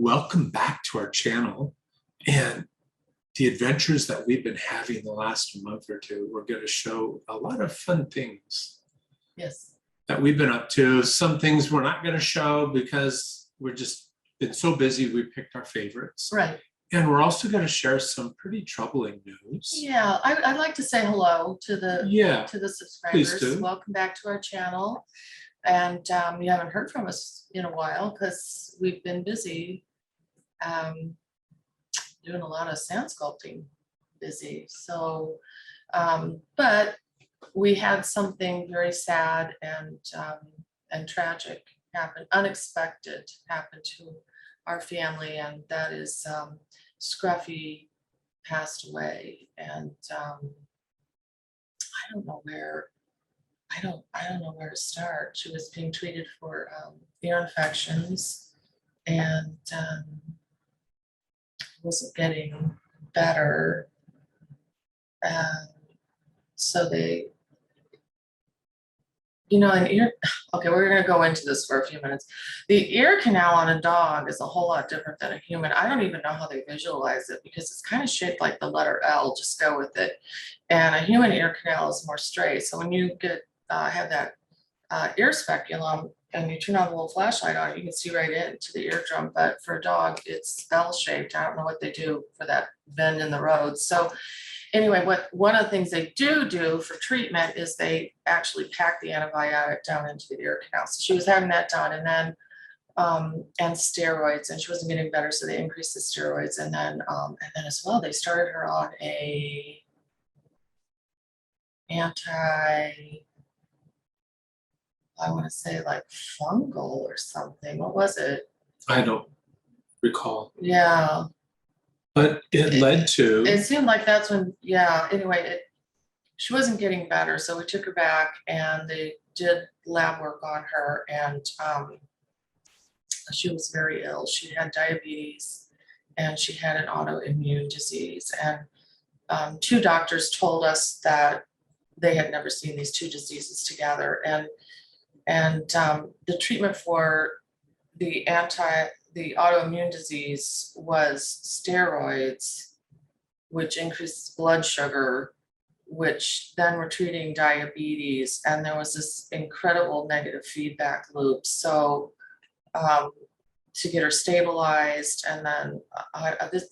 Welcome back to our channel and the adventures that we've been having the last month or two. We're going to show a lot of fun things that we've been up to. Some things we're not going to show because we're just been so busy. We picked our favorites. Right. And we're also going to share some pretty troubling news. Yeah, I'd like to say hello to the subscribers. Please do. Welcome back to our channel. And you haven't heard from us in a while because we've been busy doing a lot of sand sculpting, so but we had something very sad and tragic happen, unexpected happen to our family, and that is Scruffy passed away, and I don't know where to start. She was being treated for ear infections and wasn't getting better. So they, an ear, okay, we're going to go into this for a few minutes. The ear canal on a dog is a whole lot different than a human. I don't even know how they visualize it because it's kind of shaped like the letter L, just go with it. And a human ear canal is more straight. So when you get have that ear speculum and you turn on the little flashlight on it, you can see right into the eardrum. But for a dog, it's L-shaped. I don't know what they do for that bend in the road. So anyway, one of the things they do for treatment is they actually pack the antibiotic down into the ear canal. So she was having that done, and then and steroids, and she wasn't getting better, so they increased the steroids, and then as well they started her on a I want to say like fungal or something. What was it? I don't recall. Yeah. But it led to. It seemed like that's when, anyway, she wasn't getting better. So we took her back and they did lab work on her, and she was very ill. She had diabetes and she had an autoimmune disease. And two doctors told us that they had never seen these two diseases together. And the treatment for the autoimmune disease was steroids, which increased blood sugar, which then were treating diabetes. And there was this incredible negative feedback loop. So to get her stabilized, and then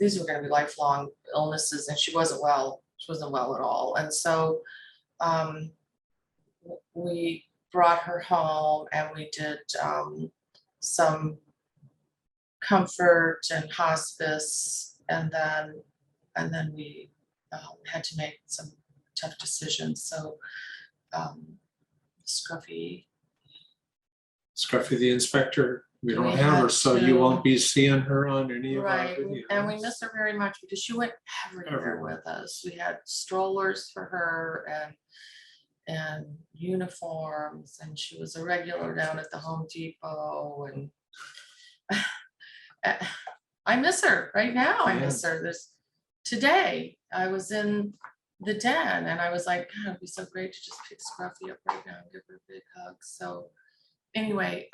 these were going to be lifelong illnesses, and she wasn't well. She wasn't well at all. And so we brought her home and we did some comfort and hospice, and then we had to make some tough decisions. So Scruffy the inspector, we don't have her, so you won't be seeing her on any of our videos. And we miss her very much because she went everywhere with us. We had strollers for her and uniforms, and she was a regular down at the Home Depot, and I miss her right now. I miss her. Today I was in the den and I was like, God, it'd be so great to just pick Scruffy up right now and give her a big hug. So anyway,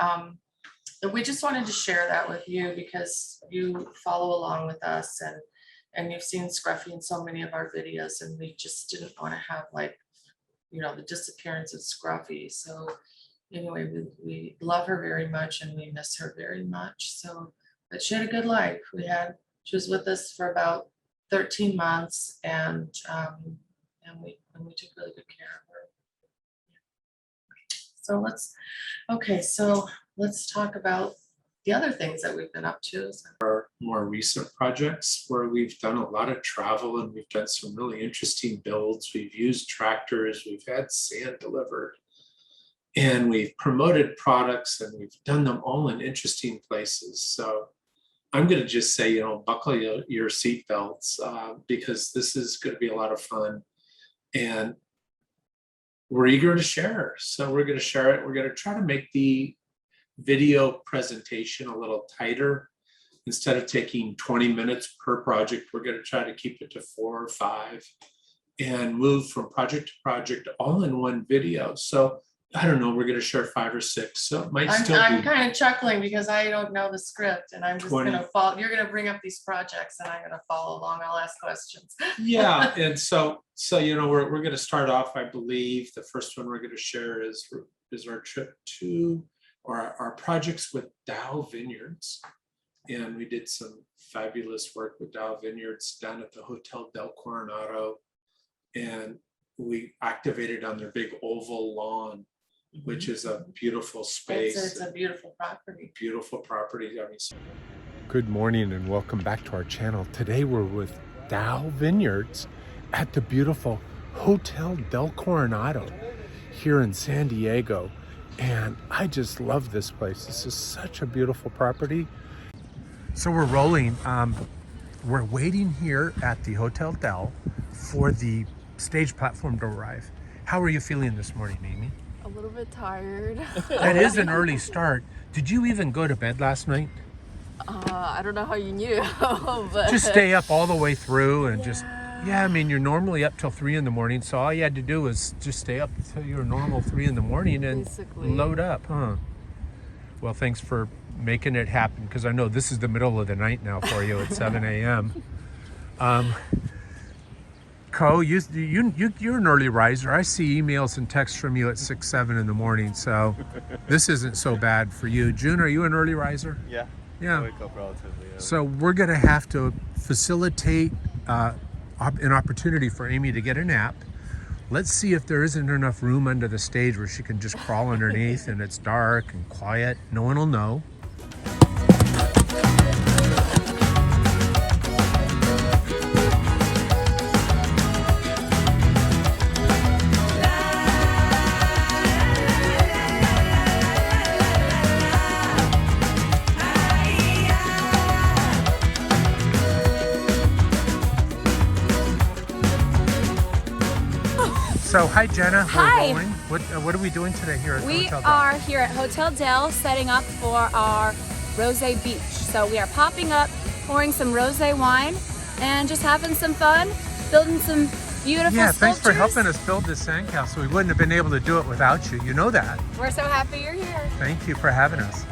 we just wanted to share that with you because you follow along with us, and you've seen Scruffy in so many of our videos, and we just didn't want to have the disappearance of Scruffy. So anyway, we love her very much and we miss her very much. So, but she had a good life. She was with us for about 13 months, and we took really good care of her. So let's talk about the other things that we've been up to. Our more recent projects where we've done a lot of travel and we've done some really interesting builds. We've used tractors, we've had sand delivered, and we've promoted products, and we've done them all in interesting places. So I'm going to just say, buckle your seat belts because this is going to be a lot of fun, and we're eager to share. So we're going to share it. We're going to try to make the video presentation a little tighter. Instead of taking 20 minutes per project, we're going to try to keep it to 4 or 5 and move from project to project all in one video. So I don't know, we're gonna share 5 or 6, so it might still I'm be kind of chuckling because I don't know the script and I'm just 20. gonna follow, you're gonna bring up these projects and I'm gonna follow along. I'll ask questions. Yeah, and so we're gonna start off, I believe, the first one we're gonna share is our trip to, or our projects with Dow Vineyards. And we did some fabulous work with Dow Vineyards down at the Hotel del Coronado. And we activated on their big oval lawn, which is a beautiful space. It's a beautiful property. Beautiful property. I mean, Good morning and welcome back to our channel. Today we're with Dow Vineyards at the beautiful Hotel del Coronado here in San Diego. And I just love this place. This is such a beautiful property. So we're rolling. We're waiting here at the Hotel Del for the stage platform to arrive. How are you feeling this morning, Amy? A little bit tired. That is an early start. Did you even go to bed last night? I don't know how you knew, but Just stay up all the way through and I mean, you're normally up till 3 in the morning, so all you had to do was just stay up till your normal 3 in the morning and Basically. load up, huh? Well, thanks for making it happen, because I know this is the middle of the night now for you at 7 a.m. Co, you're an early riser. I see emails and texts from you at 6, 7 in the morning, so this isn't so bad for you. June, are you an early riser? Yeah. Yeah. I wake up relatively early. So we're going to have to facilitate an opportunity for Amy to get a nap. Let's see if there isn't enough room under the stage where she can just crawl underneath and it's dark and quiet. No one will know. So, hi Jenna, Hi. we're rolling. What are we doing today here at the We Hotel Del? are here at Hotel Del setting up for our Rosé Beach. So we are popping up, pouring some rosé wine, and just having some fun, building some beautiful Yeah, thanks for sculptures. helping us build this sandcastle. We wouldn't have been able to do it without you. You know that. We're so happy you're here. Thank you for having us.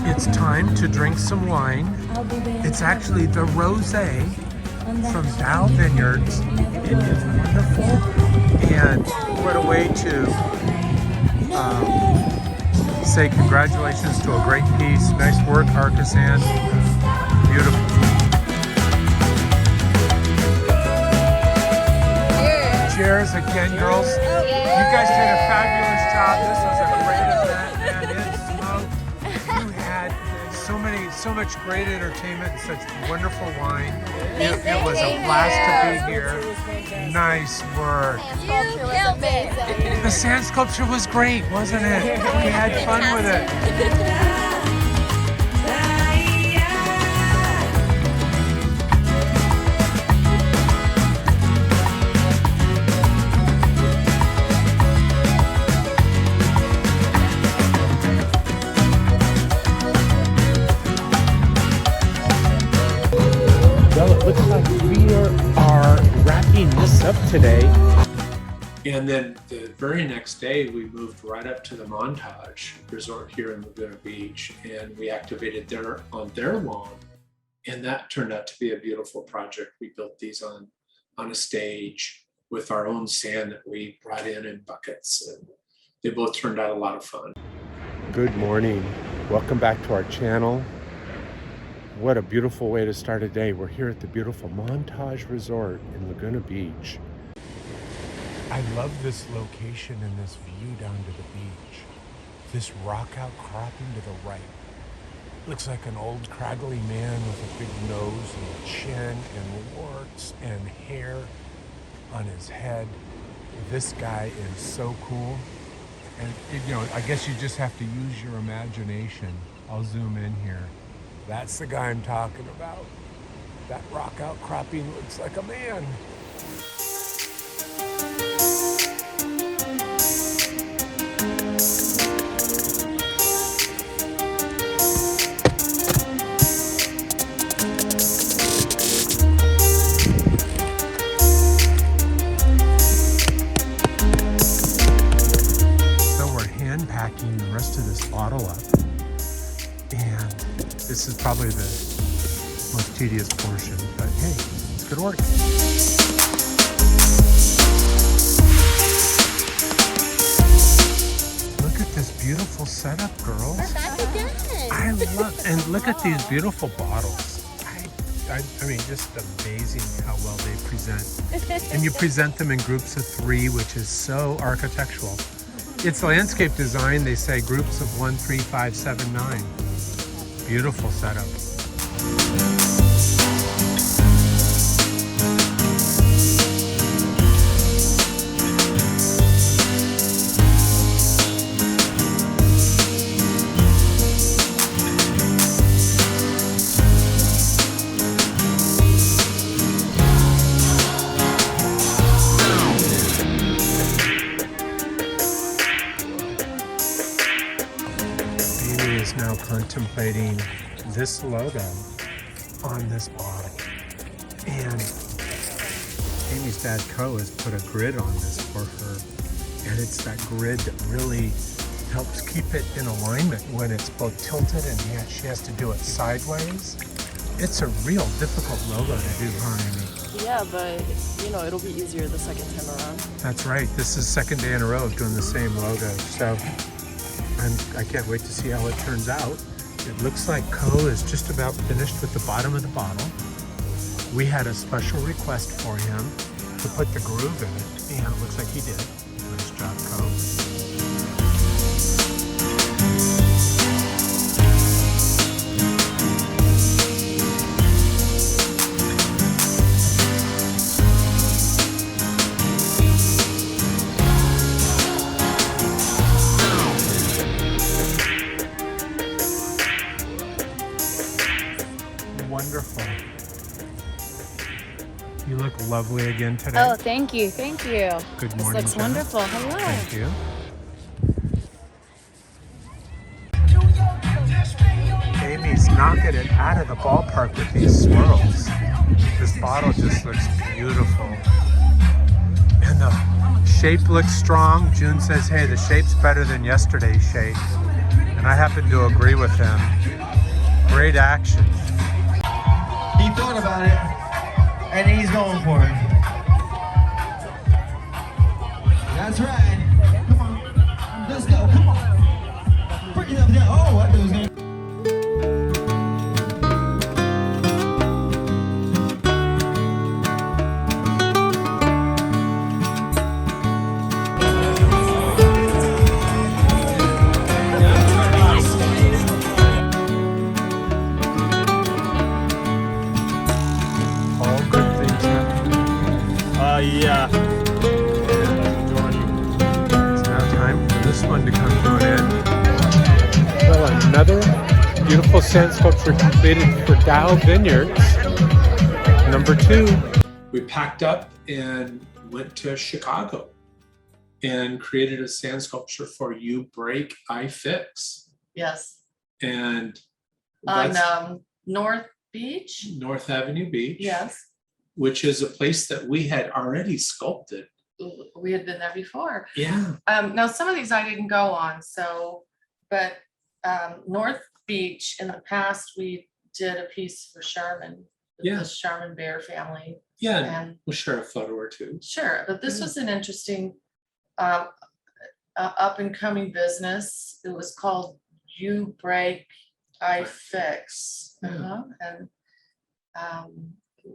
It's time to drink some wine. It's actually the rosé from Dow Vineyards. It is wonderful. And what a way to say congratulations to a great piece. Nice work, Artisan. Beautiful. Cheers again, girls. You guys did a fabulous job. This was a great event, and it smoked. You had so much great entertainment and such wonderful wine. It was a blast to be here. Nice work. sculpture was amazing. The sand sculpture was great, wasn't it? We had fun with it. Well, it looks like we are wrapping this up today. And then the very next day, we moved right up to the Montage Resort here in Laguna Beach, and we activated there on their lawn. And that turned out to be a beautiful project. We built these on a stage with our own sand that we brought in buckets. And they both turned out a lot of fun. Good morning. Welcome back to our channel. What a beautiful way to start a day. We're here at the beautiful Montage Resort in Laguna Beach. I love this location and this view down to the beach. This rock outcropping to the right. Looks like an old craggly man with a big nose and chin and warts and hair on his head. This guy is so cool. And I guess you just have to use your imagination. I'll zoom in here. That's the guy I'm talking about. That rock outcropping looks like a man. is probably the most tedious portion, but hey, it's good work. Look at this beautiful setup, girls. I love, and look at these beautiful bottles. I mean, just amazing how well they present. And you present them in groups of 3, which is so architectural. It's landscape design, they say groups of 1, 3, 5, 7, 9. Beautiful setup. Now contemplating this logo on this bottle, and Amy's dad Co has put a grid on this for her, and it's that grid that really helps keep it in alignment when it's both tilted and yet she has to do it sideways. It's a real difficult logo to do, huh, Amy? Yeah, but you know, it'll be easier the second time around. That's right. This is the 2nd day in a row of doing the same logo, so I can't wait to see how it turns out. It looks like Co is just about finished with the bottom of the bottle. We had a special request for him to put the groove in it, and it looks like he did. Nice job, Co. Wonderful. You look lovely again today. Oh, thank you. Thank you. Good This morning, looks Jenna. wonderful. Hello. Thank you. Amy's knocking it out of the ballpark with these swirls. This bottle just looks beautiful. And the shape looks strong. June says, hey, the shape's better than yesterday's shape. And I happen to agree with him. Great action. He thought about it, and he's going for it. That's right. Come on. Let's go. Come on. Bring it up there. Oh, I thought it was going to... Yeah. It's now time for this one to come to an end. Well, another beautiful sand sculpture completed for Dow Vineyards. Number 2. We packed up and went to Chicago and created a sand sculpture for You Break, iFix. Yes, And on that's North Beach. North Avenue Beach. Yes, Which is a place that we had already sculpted. we had been there before. Yeah. Now some of these I didn't go on, but North Beach in the past, we did a piece for Sherman, Yeah. the Sherman Bear family. Yeah. And We'll share a photo or two. sure, but this was an interesting up and coming business. It was called You Break, I Fix. Yeah. And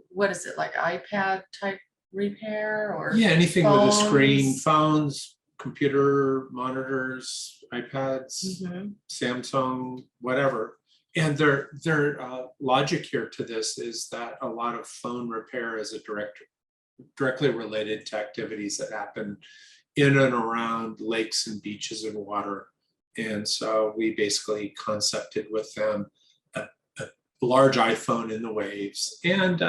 what is it, like iPad type repair or? Yeah, anything with a screen, phones? phones, computer monitors, iPads, Mhm. Samsung, whatever. And their logic here to this is that a lot of phone repair is directly related to activities that happen in and around lakes and beaches and water. And so we basically concepted with them a large iPhone in the waves, and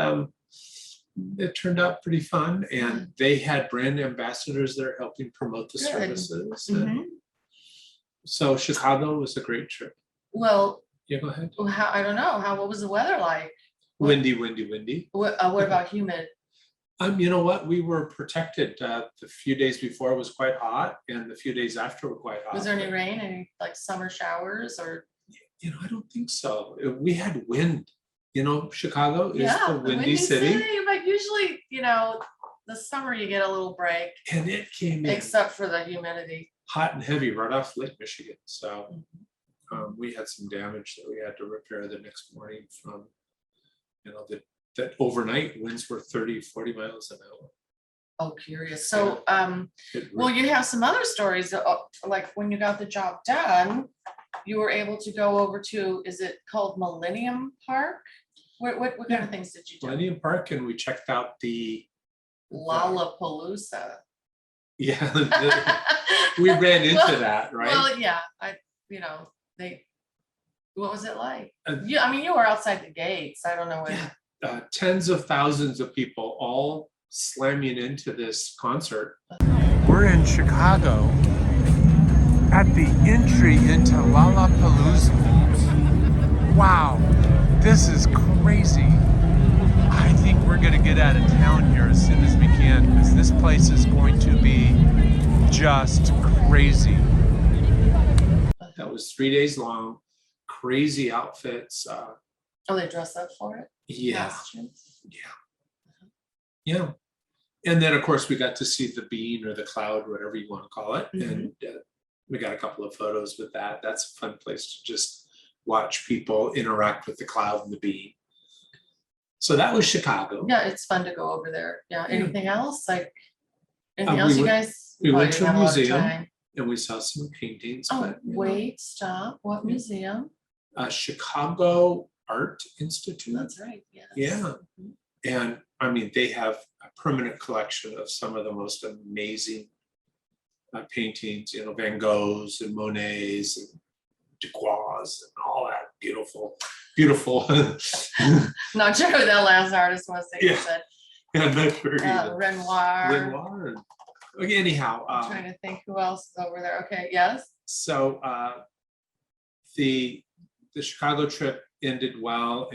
it turned out pretty fun. And they had brand ambassadors there helping promote the Good. services. Mhm. And so Chicago was a great trip. Well, Yeah, go ahead. I don't know, what was the weather like? Windy. What about humid? You know what? We were protected. The few days before was quite hot, and the few days after were quite hot. Was there any rain, any like summer showers or? I don't think so. We had wind. Chicago is Yeah, the windy city. But usually, the summer you get a little break, And it came in except for the humidity. hot and heavy right off Lake Michigan. So we had some damage that we had to repair the next morning from, that overnight winds were 30, 40 miles an hour. Oh, curious. So, It well, you have some other stories, like when you got the job done, you were able to go over to, is it called Millennium Park? What kind of things did you do? Millennium Park, and we checked out the Lollapalooza. yeah. We ran into that, right? Well, yeah, what was it like? You were outside the gates. I don't know what. Tens of thousands of people all slamming into this concert. We're in Chicago at the entry into Lollapalooza. Wow, this is crazy. I think we're gonna get out of town here as soon as we can because this place is going to be just crazy. That was 3 days long, crazy outfits. They dress up for it? Yeah, Costumes? yeah. And then, of course, we got to see the bean or the cloud, whatever you want to call it. And we got a couple of photos with that. That's a fun place to just watch people interact with the cloud and the bean. So that was Chicago. Yeah, it's fun to go over there. Yeah. Anything else? Like anything we else you went- guys? we went you to a have lot of museum. time. And we saw some paintings. Oh, but, wait, stop. What museum? Chicago Art Institute. That's right. Yes. Yeah. And I mean, they have a permanent collection of some of the most amazing paintings, Van Goghs and Monets and Duquois and all that beautiful. Not sure who that last artist was that you Yeah. said. I'm not sure either. Renoir. Renoir. Okay, anyhow, I'm trying to think who else is over there. Okay, yes. so the Chicago trip ended well.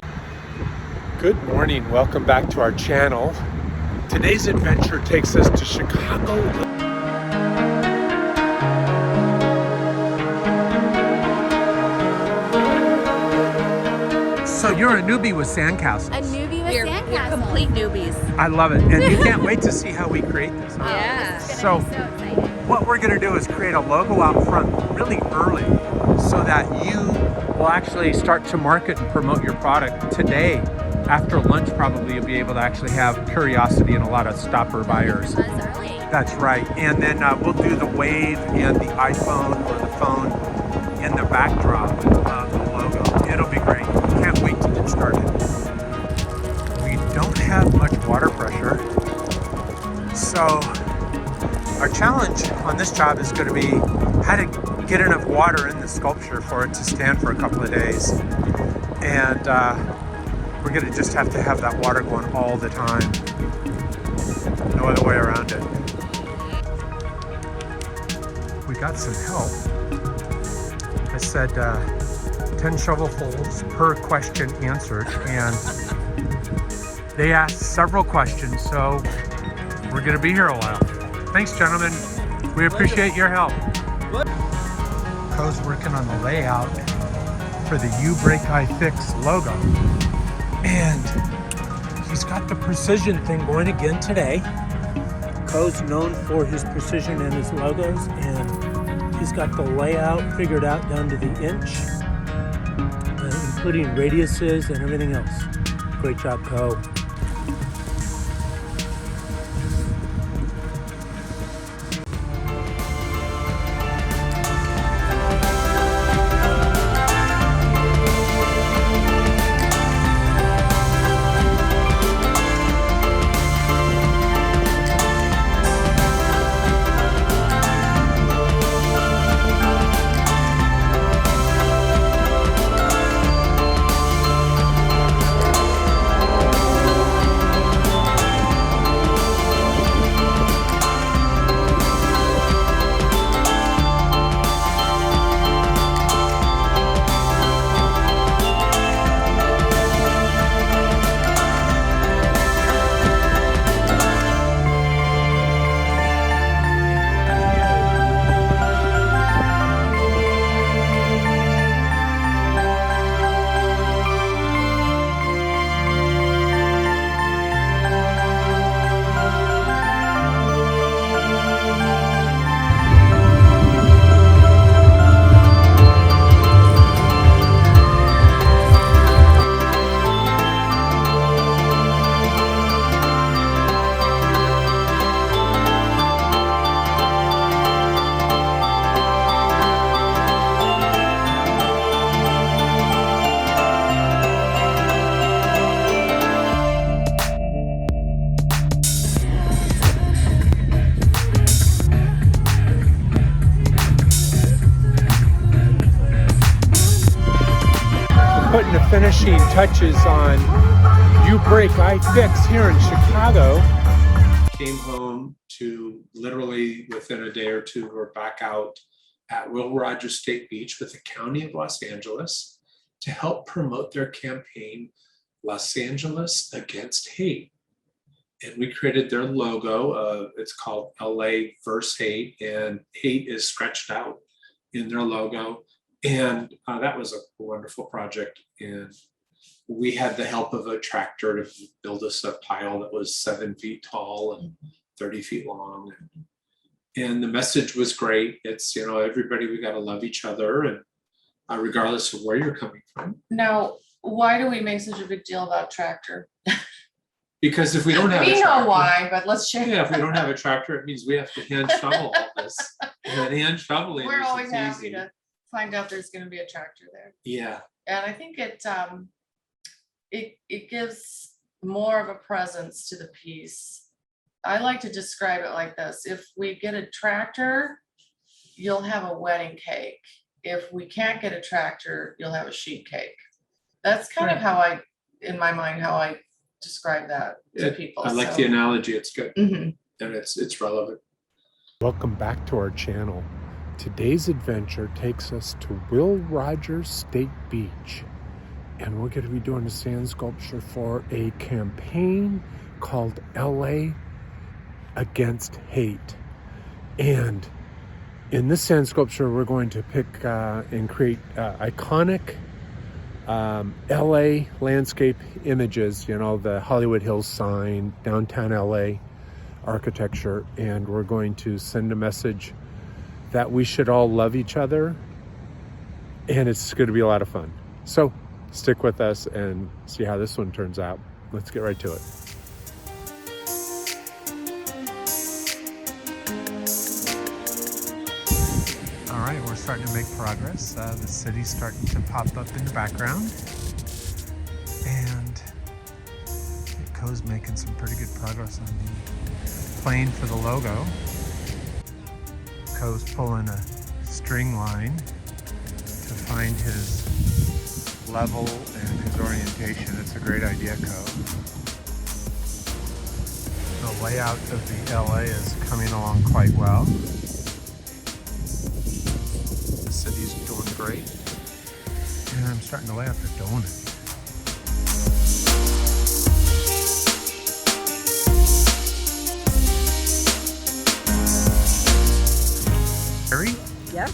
Good morning, welcome back to our channel. Today's adventure takes us to Chicago. So you're a newbie with Sandcastle. A newbie with We're Sandcastle. complete newbies. I love it, and you can't wait to see how we create this. huh? Yeah. This is So- gonna be so exciting. What we're gonna do is create a logo out front really early so that you will actually start to market and promote your product today. After lunch, probably you'll be able to actually have curiosity and a lot of stopper buyers. Buzz early. That's right. And then we'll do the wave and the iPhone or the phone in the backdrop of the logo. It'll be great. Can't wait to get started. We don't have much water pressure. So our challenge on this job is going to be how to get enough water in the sculpture for it to stand for a couple of days. And we're going to just have to have that water going all the time. No other way around it. We got some help. I said 10 shovelfuls per question answered, and they asked several questions, so we're going to be here a while. Thanks, gentlemen. We appreciate your help. Co's working on the layout for the You Break iFix logo. And he's got the precision thing going again today. Co's known for his precision in his logos, and he's got the layout figured out down to the inch, including radiuses and everything else. Great job, Co. finishing touches on You Break, I Fix here in Chicago. Came home to literally within a day or two, we're back out at Will Rogers State Beach with the County of Los Angeles to help promote their campaign, Los Angeles Against Hate. And we created their logo. It's called LA Versus Hate, and hate is scratched out in their logo. And that was a wonderful project. And we had the help of a tractor to build us a pile that was 7 feet tall and 30 feet long. And the message was great. It's, you know, everybody, we got to love each other, and regardless of where you're coming from. Now, why do we make such a big deal about tractor? Because if we don't have a We know tractor, why, but let's share. yeah, if we don't have a tractor, it means we have to hand shovel all this. And then hand shoveling We're always isn't happy easy. to find out there's gonna be a tractor there. Yeah, And I think it gives more of a presence to the piece. I like to describe it like this: if we get a tractor, you'll have a wedding cake. If we can't get a tractor, you'll have a sheet cake. That's kind of how I, in my mind, how I describe that to people. I like so. the analogy. It's good. Mhm. And it's relevant. Welcome back to our channel. Today's adventure takes us to Will Rogers State Beach. And we're going to be doing a sand sculpture for a campaign called LA Against Hate. And in this sand sculpture, we're going to pick and create iconic LA landscape images, you know, the Hollywood Hills sign, downtown LA architecture, and we're going to send a message that we should all love each other, and it's going to be a lot of fun. So stick with us and see how this one turns out. Let's get right to it. All right, we're starting to make progress. The city's starting to pop up in the background, and Co's making some pretty good progress on the plane for the logo. Co's pulling a string line to find his level and his orientation. It's a great idea, Co. The layout of the LA is coming along quite well. The city's doing great. And I'm starting to lay out the donut. Harry? Yes,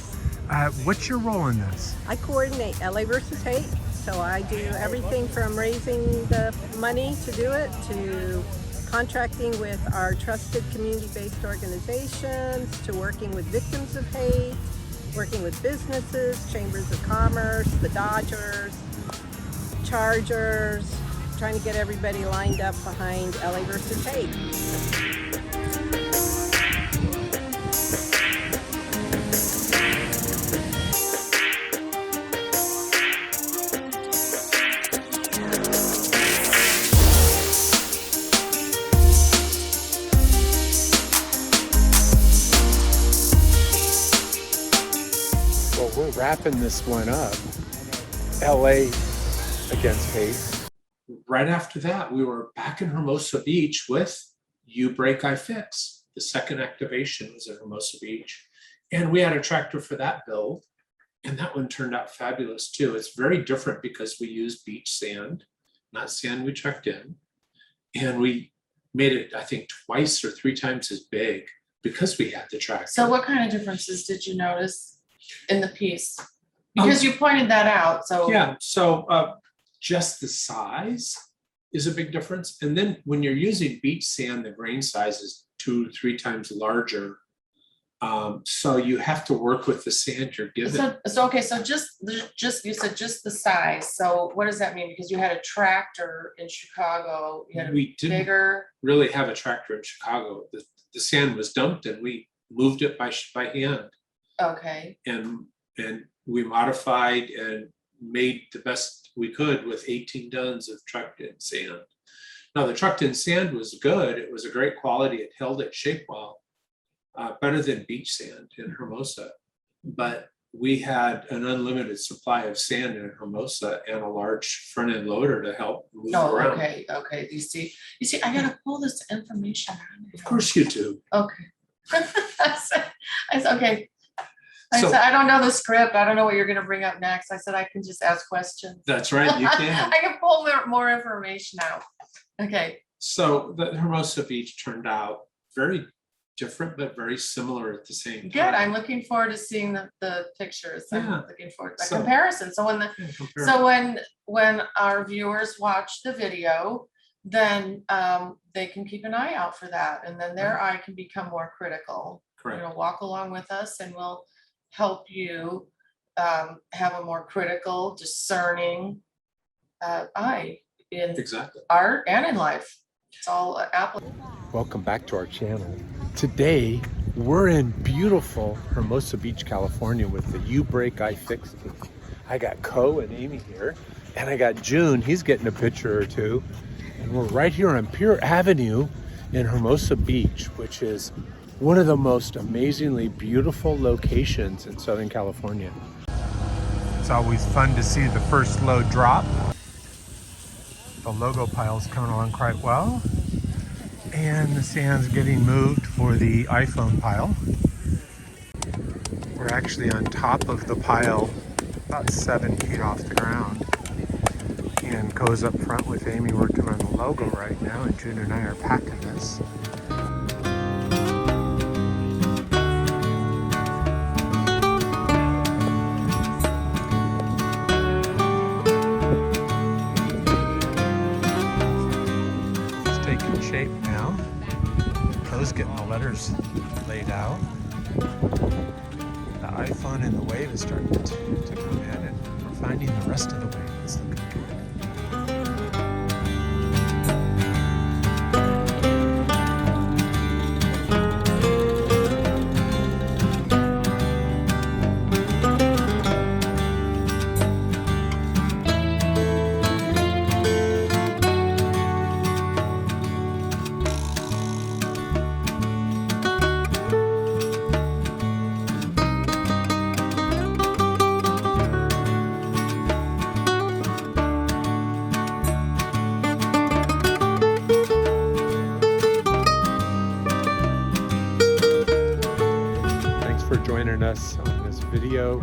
What's your role in this? I coordinate LA versus Hate. So I do everything from raising the money to do it to contracting with our trusted community-based organizations to working with victims of hate, working with businesses, chambers of commerce, the Dodgers, Chargers, trying to get everybody lined up behind LA versus Hate. Well, we're wrapping this one up. LA Against Hate. Right after that, we were back in Hermosa Beach with You Break, I Fix. The second activation was at Hermosa Beach. And we had a tractor for that build. And that one turned out fabulous too. It's very different because we used beach sand, not sand we trucked in. And we made it, I think, twice or 3 times as big because we had the tractor. So what kind of differences did you notice in the piece? Because you pointed that out, so. Yeah, so just the size is a big difference. And then when you're using beach sand, the grain size is 2 to 3 times larger. So you have to work with the sand you're given. So okay, so just you said just the size. So what does that mean? Because you had a tractor in Chicago, you had a We didn't bigger. really have a tractor in Chicago. The sand was dumped and we moved it by hand. Okay, And we modified and made the best we could with 18 tons of trucked in sand. Now the trucked in sand was good. It was a great quality. It held its shape well, better than beach sand in Hermosa. But we had an unlimited supply of sand in Hermosa and a large front end loader to help move Oh, around. okay, you see, I gotta pull this information out. Of course you do. Okay. I said, okay. I So- said, I don't know the script. I don't know what you're gonna bring up next. I said, I can just ask questions. That's right, you can. I can pull more information out. Okay, So the Hermosa Beach turned out very different, but very similar at the same time. good. I'm looking forward to seeing the pictures. I'm Yeah. looking forward to So- the comparison. So Yeah, compare. so when our viewers watch the video, then they can keep an eye out for that. And then their eye can become more critical. Correct. Walk along with us and we'll help you have a more critical, discerning eye in Exactly. art and in life. It's all applicable. Welcome back to our channel. Today, we're in beautiful Hermosa Beach, California with the U-Break iFix team. I got Co and Amy here, and I got June, he's getting a picture or two. And we're right here on Pier Avenue in Hermosa Beach, which is one of the most amazingly beautiful locations in Southern California. It's always fun to see the first load drop. The logo pile's coming along quite well. And the sand's getting moved for the iPhone pile. We're actually on top of the pile, about 7 feet off the ground. And Co's up front with Amy working on the logo right now, and June and I are packing this. It's taking shape now. Co's getting the letters laid out. The iPhone and the wave is starting to come in, and we're finding the rest of the wave. It's looking good. For joining us on this video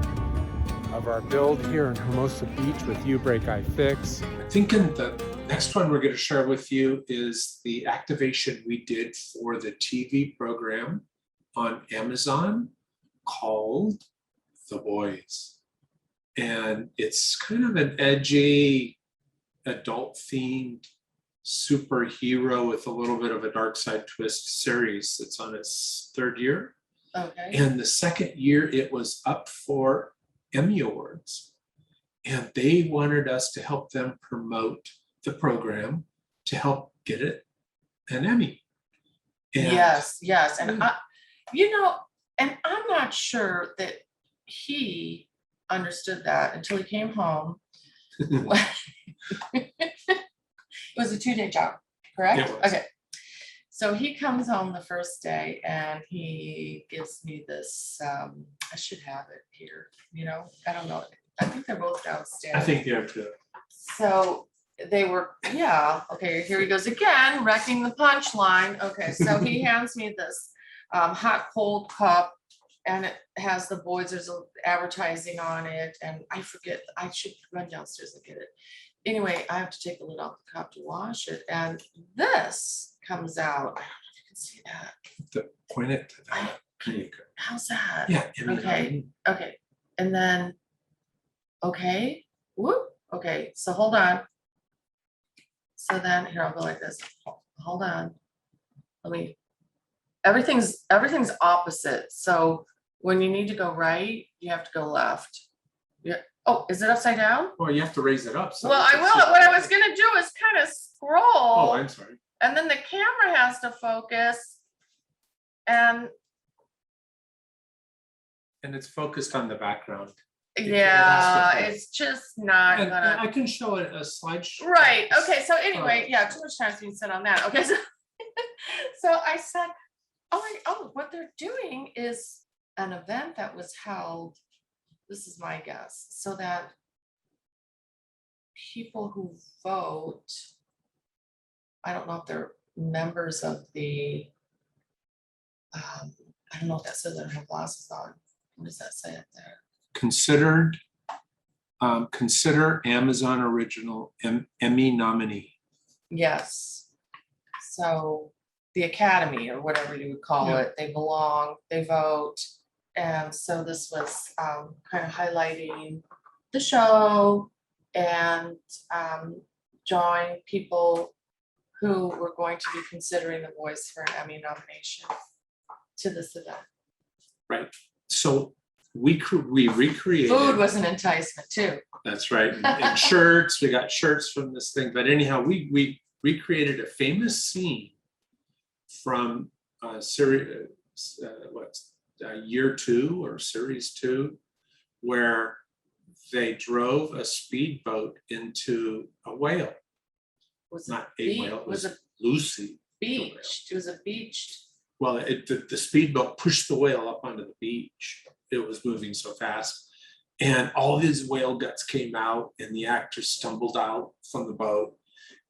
of our build here in Hermosa Beach with U-Break iFix. I think in the next one we're going to share with you is the activation we did for the TV program on Amazon called The Boys. And it's kind of an edgy, adult themed superhero with a little bit of a dark side twist series that's on its 3rd year. Okay. And the 2nd year it was up for Emmy Awards. And they wanted us to help them promote the program to help get it an Emmy. And Yes. And and I'm not sure that he understood that until he came home. It was a 2-day job, correct? It was. Okay. So he comes home the first day and he gives me this, I should have it here, I don't know. I think they're both downstairs. I think you have to. So they were, okay, here he goes again, wrecking the punchline. Okay, so he hands me this hot cold cup and it has the Boys, there's advertising on it, and I forget, I should run downstairs and get it. Anyway, I have to take the lid off the cup to wash it, and this comes out. I don't know if you can see that. Point it to that. There you go. How's that? Yeah. Emmy. Okay, and then, okay, whoop, okay, so hold on. So then, here, I'll go like this, hold on. Everything's opposite, so when you need to go right, you have to go left. Yeah, oh, is it upside down? Well, you have to raise it up. So Well, I will, what I was gonna do is kind of scroll. Oh, I'm sorry. And then the camera has to focus. And And it's focused on the background. yeah, has to it's just not And gonna. I can show it a slideshow. Right, okay, so anyway, yeah, too much time's being spent on that, okay, so. So I said, oh, what they're doing is an event that was held this is my guess, so that people who vote, I don't know if they're members of the, I don't know if that says I have glasses on. What does that say up there? Considered, consider Amazon Original Emmy nominee. Yes. So the Academy, or whatever you would call Yeah. it, they belong, they vote. And so this was kind of highlighting the show and drawing people who were going to be considering the boys for an Emmy nomination to this event. Right. So we recreated. Food was an enticement too. That's right. And shirts, we got shirts from this thing. But anyhow, we recreated a famous scene from year 2 or series 2, where they drove a speedboat into a whale. Was Not a beach- whale, it was was a Lucy. beach. It was a beach. Well, the speedboat pushed the whale up onto the beach. It was moving so fast. And all his whale guts came out and the actors stumbled out from the boat.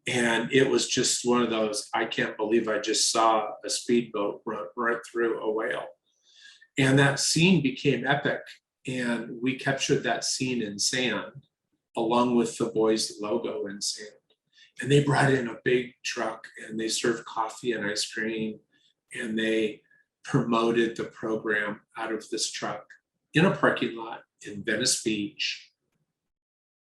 And it was just one of those, I can't believe I just saw a speedboat run right through a whale. And that scene became epic. And we captured that scene in sand, along with the boys' logo in sand. And they brought in a big truck and they served coffee and ice cream. And they promoted the program out of this truck in a parking lot in Venice Beach.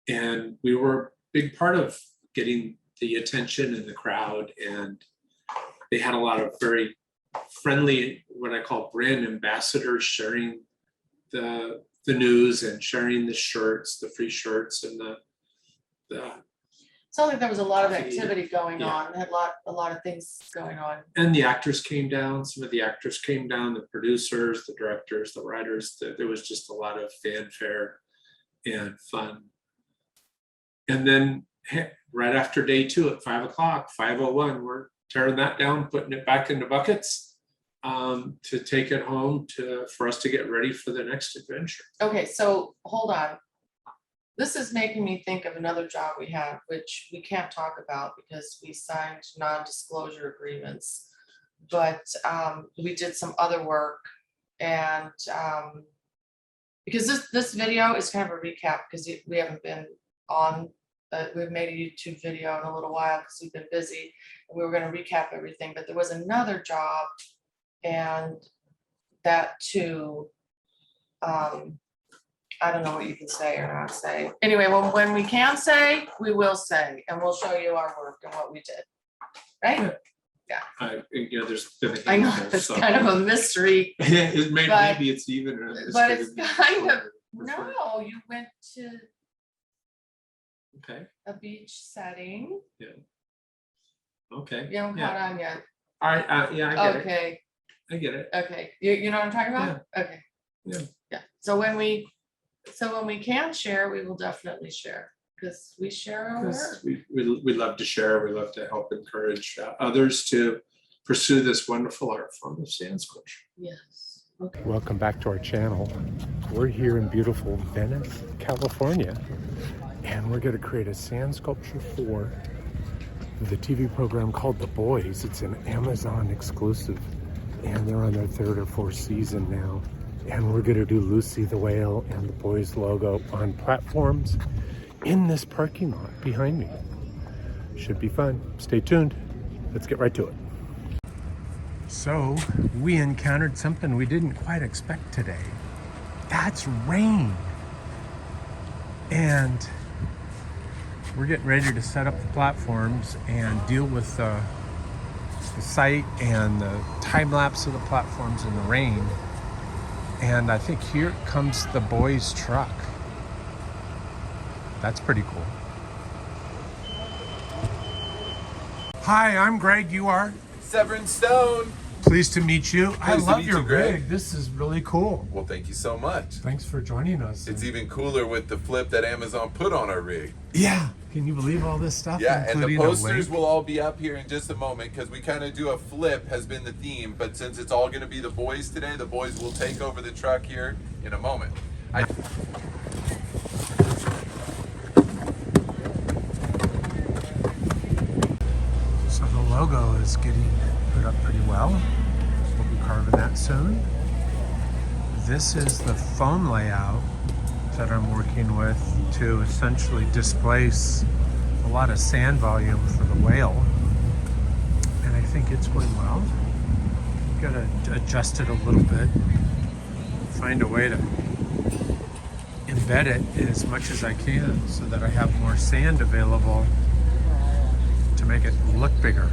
And we were a big part of getting the attention in the crowd. And they had a lot of very friendly, what I call brand ambassadors, sharing the news and sharing the shirts, the free shirts, and the Sounds like there was a lot of activity going Yeah. on. They had a lot of things going on. and the actors came down. Some of the actors came down, the producers, the directors, the writers. There was just a lot of fanfare and fun. And then right after day 2 at 5 o'clock, 5:01, we're tearing that down, putting it back into buckets to take it home for us to get ready for the next adventure. Okay, so hold on. This is making me think of another job we had, which we can't talk about because we signed non-disclosure agreements. But we did some other work, and because this video is kind of a recap because we haven't been on, we've made a YouTube video in a little while because we've been busy, and we were going to recap everything. But there was another job, and that too, I don't know what you can say or not say. Anyway, when we can say, we will say, and we'll show you our work and what we did. Right? There's been a I know handful, it's so- kind of a mystery. Maybe it's even. But it's kind of, no, you went to Okay, a beach setting. okay. You haven't caught on yet. I get it. Okay, I get it. okay. You know what I'm talking about? Okay. Yeah. Yeah. So when we can share, we will definitely share because we share our work. Because we love to share, we love to help encourage others to pursue this wonderful art form of sand sculpture. Yes. Okay. Welcome back to our channel. We're here in beautiful Venice, California, and we're going to create a sand sculpture for the TV program called The Boys. It's an Amazon exclusive, and they're on their 3rd or 4th season now. And we're going to do Lucy the Whale and the Boys logo on platforms in this parking lot behind me. Should be fun. Stay tuned. Let's get right to it. So we encountered something we didn't quite expect today. That's rain. And we're getting ready to set up the platforms and deal with the site and the time lapse of the platforms in the rain. And I think here comes the boys' truck. That's pretty cool. Hi, I'm Greg. You are? Severin Stone. Pleased to meet you. I Pleased to love meet your you, Greg. rig. This is really cool. Well, thank you so much. Thanks for joining us. It's even cooler with the flip that Amazon put on our rig. Yeah. Can you believe all this stuff? Yeah, and the including a posters link? will all be up here in just a moment because we kind of do a flip has been the theme, but since it's all going to be the boys today, the boys will take over the truck here in a moment. So the logo is getting put up pretty well. We'll be carving that soon. This is the foam layout that I'm working with to essentially displace a lot of sand volume for the whale. And I think it's going well. Gotta adjust it a little bit. Find a way to embed it as much as I can so that I have more sand available to make it look bigger.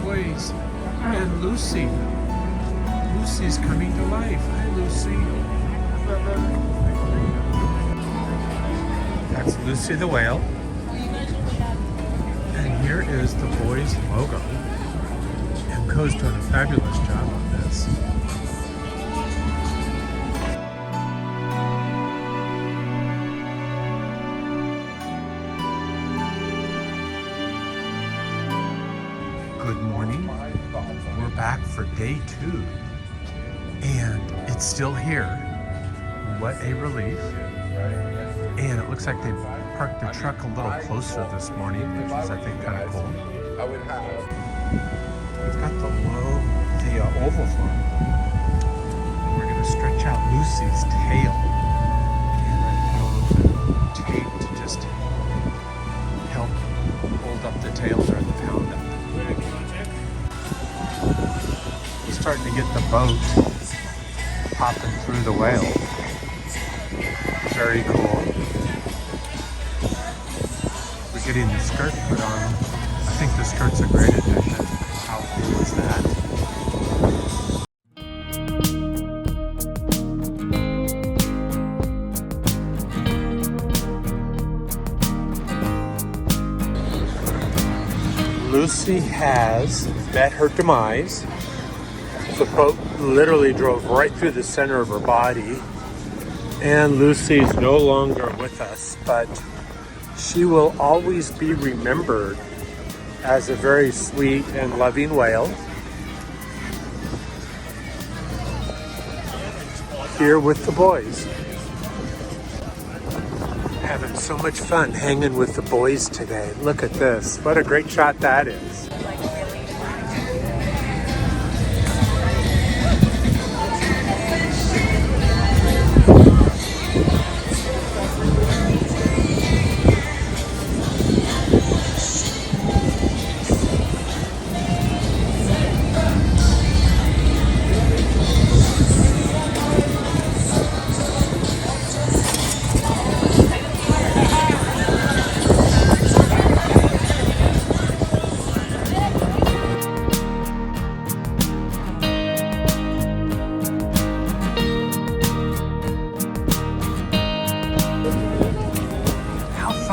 Boys, and Lucy. Lucy's coming to life. Hi, Lucy. That's Lucy the whale. And here is the boys' logo. And Co's done a fabulous job on this. Good morning. We're back for day 2. And it's still here. What a relief. And it looks like they parked their truck a little closer this morning, which is, I think, kind of cool. We've got the oval form. We're going to stretch out Lucy's tail. And I put a little bit of tape to just help hold up the tail during the pound up. We're starting to get the boat popping through the whale. Very cool. We're getting the skirt put on. I think the skirt's a great addition. How cool is that? Lucy has met her demise. The boat literally drove right through the center of her body. And Lucy's no longer with us, but she will always be remembered as a very sweet and loving whale. Here with the boys. Having so much fun hanging with the boys today. Look at this. What a great shot that is.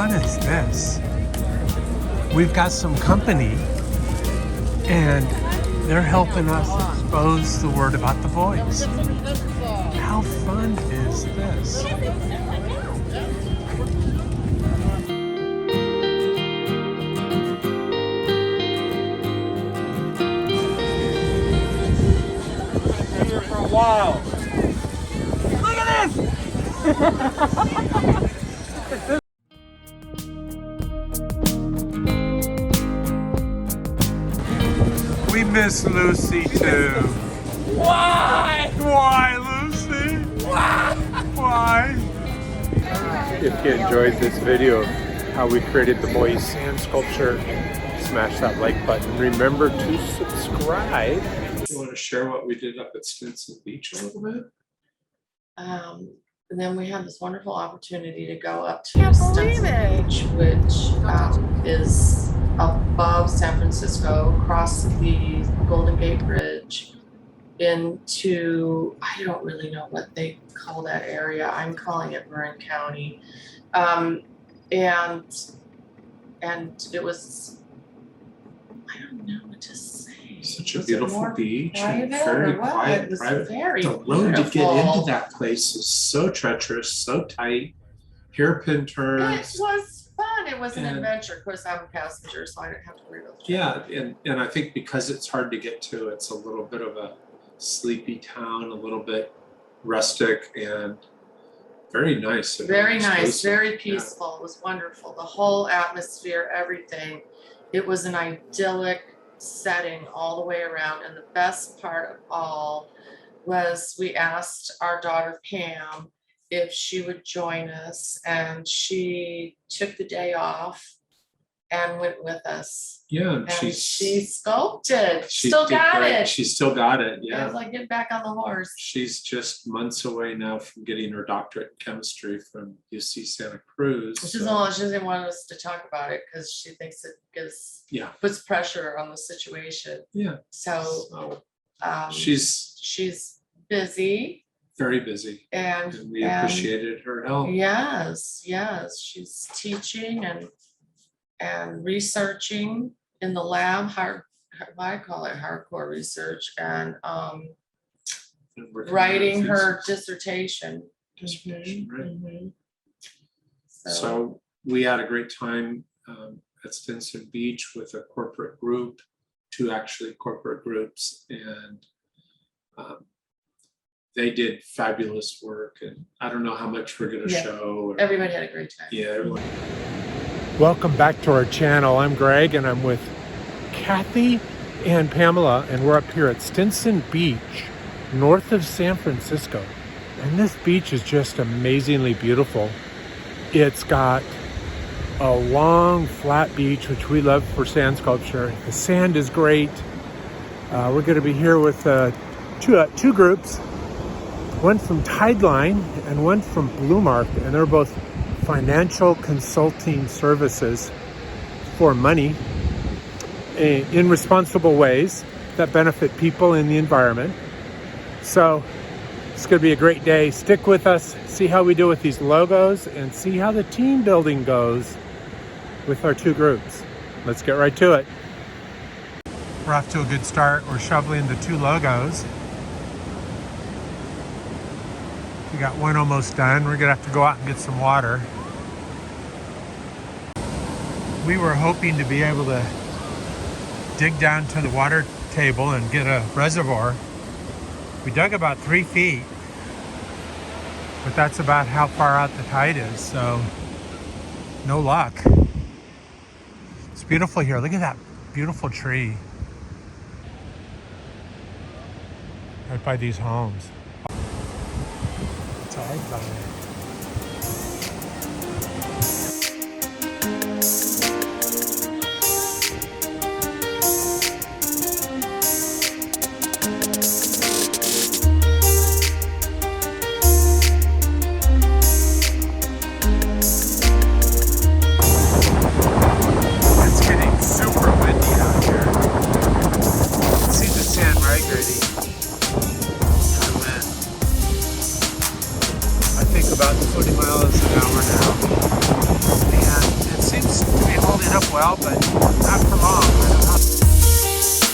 Is this? We've got some company and they're helping us expose the word about the boys. How fun is this? Here for a while. Look at this! We miss Lucy too. Why? Why, Lucy? Why? If you enjoyed this video of how we created the boys' sand sculpture, smash that like button. Remember to subscribe. You want to share what we did up at Stinson Beach a little bit? And then we had this wonderful opportunity to go up to Stinson Beach, which is above San Francisco, across the Golden Gate Bridge into, I don't really know what they call that area. I'm calling it Marin County. And it was, I don't know what to say. Such a Was it beautiful more beach and private very or what? It quiet, was private. very The road to get beautiful. into that place is so treacherous, so tight, hairpin It turns. was fun. It was an And- adventure. Of course, I'm a passenger, so I didn't have to worry about the Yeah, and I think because it's hard to get to, it's a little bit of a sleepy town, a little bit rustic and very nice. and Very nice, exclusive. very Yeah. peaceful. It was wonderful. The whole atmosphere, everything. It was an idyllic setting all the way around. And the best part of all was we asked our daughter Pam if she would join us, and she took the day off and went with us. Yeah, And she's she sculpted. she Still did got great. it. She still got it. It Yeah. was like getting back on the horse. She's just months away now from getting her doctorate in chemistry from UC Santa Cruz. She so- doesn't want us to talk about it because she thinks it Yeah, puts pressure on the situation. yeah. So So she's busy very busy and and we appreciated her help. yes, she's teaching and researching in the lab, I call it hardcore research, and And we're writing kind of her dissertation. dissertation, right? Mhm. So we had a great time at Stinson Beach with a corporate group, two actually corporate groups, and they did fabulous work. And I don't know how much we're gonna Yeah. show. or- Everybody had a great time. Yeah, everyone. Welcome back to our channel. I'm Greg and I'm with Kathy and Pamela, and we're up here at Stinson Beach, north of San Francisco. And this beach is just amazingly beautiful. It's got a long flat beach, which we love for sand sculpture. The sand is great. We're going to be here with two groups, one from Tideline and one from Blue Mark, and they're both financial consulting services for money in responsible ways that benefit people in the environment. So it's going to be a great day. Stick with us, see how we do with these logos, and see how the team building goes with our two groups. Let's get right to it. We're off to a good start. We're shoveling the two logos. We got one almost done. We're gonna have to go out and get some water. We were hoping to be able to dig down to the water table and get a reservoir. We dug about 3 feet, but that's about how far out the tide is, so no luck. It's beautiful here. Look at that beautiful tree right by these homes. Tide line. It's getting super windy out here. You can see the sand migrating to the wind. I think about 20 miles an hour now. And it seems to be holding up well, but not for long. I don't know.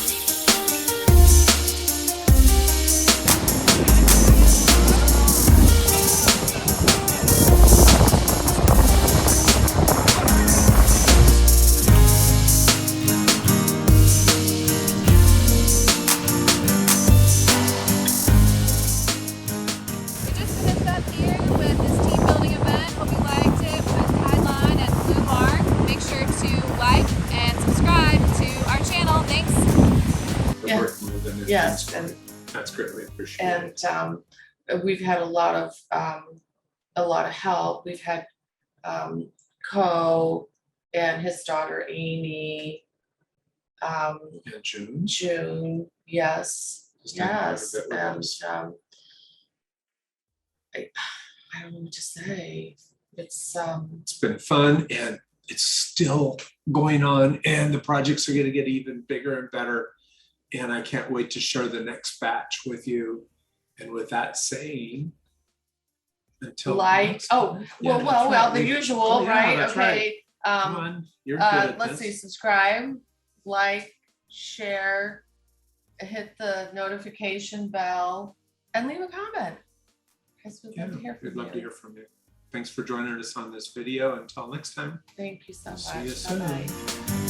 We just finished up here with this team building event. Hope you liked it with Tideline and Blue Mark. Make sure to like and subscribe to our channel. Thanks. The Yeah. work moving and Yes, things. That's greatly appreciated. and we've had a lot of help. We've had Co and his daughter Amy, In June. June, yes, Just doing quite a yes, bit with and us. I don't know what to say. It's It's been fun and it's still going on and the projects are gonna get even bigger and better. And I can't wait to share the next batch with you. And with that saying, until. like, next oh, time. Yeah, that's well, right. the We- usual, oh, yeah, right? that's right. Okay, Come on, you're good at let's see, this. subscribe, like, share, hit the notification bell, and leave a comment. Because we'd Yeah, love to hear from we'd love to you. hear from you. Thanks for joining us on this video. Until next time. Thank you so See you much. soon. Bye-bye.